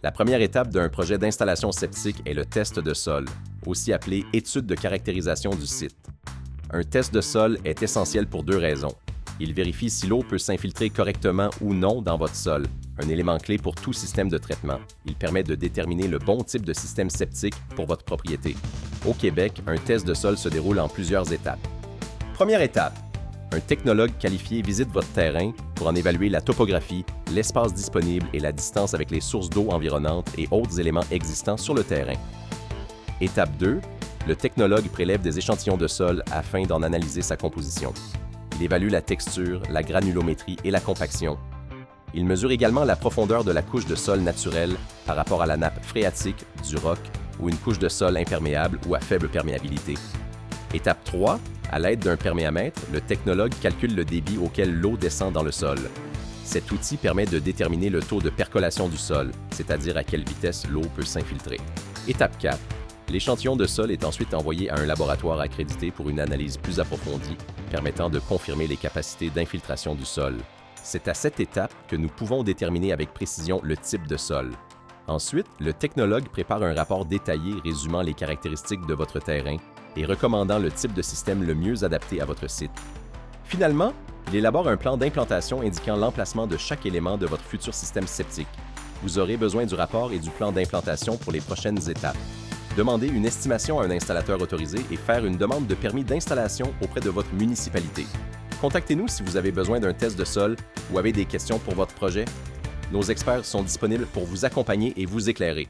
La première étape d'un projet d'installation septique est le test de sol, aussi appelé étude de caractérisation du site. Un test de sol est essentiel pour deux raisons. Il vérifie si l'eau peut s'infiltrer correctement ou non dans votre sol, un élément clé pour tout système de traitement. Il permet de déterminer le bon type de système septique pour votre propriété. Au Québec, un test de sol se déroule en plusieurs étapes. Première étape. Un technologue qualifié visite votre terrain pour en évaluer la topographie, l'espace disponible et la distance avec les sources d'eau environnantes et autres éléments existants sur le terrain. Étape 2. Le technologue prélève des échantillons de sol afin d'en analyser sa composition. Il évalue la texture, la granulométrie et la compaction. Il mesure également la profondeur de la couche de sol naturelle par rapport à la nappe phréatique, du roc ou une couche de sol imperméable ou à faible perméabilité. Étape 3. À l'aide d'un perméamètre, le technologue calcule le débit auquel l'eau descend dans le sol. Cet outil permet de déterminer le taux de percolation du sol, c'est-à-dire à quelle vitesse l'eau peut s'infiltrer. Étape 4. L'échantillon de sol est ensuite envoyé à un laboratoire accrédité pour une analyse plus approfondie, permettant de confirmer les capacités d'infiltration du sol. C'est à cette étape que nous pouvons déterminer avec précision le type de sol. Ensuite, le technologue prépare un rapport détaillé résumant les caractéristiques de votre terrain et recommandant le type de système le mieux adapté à votre site. Finalement, il élabore un plan d'implantation indiquant l'emplacement de chaque élément de votre futur système septique. Vous aurez besoin du rapport et du plan d'implantation pour les prochaines étapes. Demandez une estimation à un installateur autorisé et faire une demande de permis d'installation auprès de votre municipalité. Contactez-nous si vous avez besoin d'un test de sol ou avez des questions pour votre projet. Nos experts sont disponibles pour vous accompagner et vous éclairer.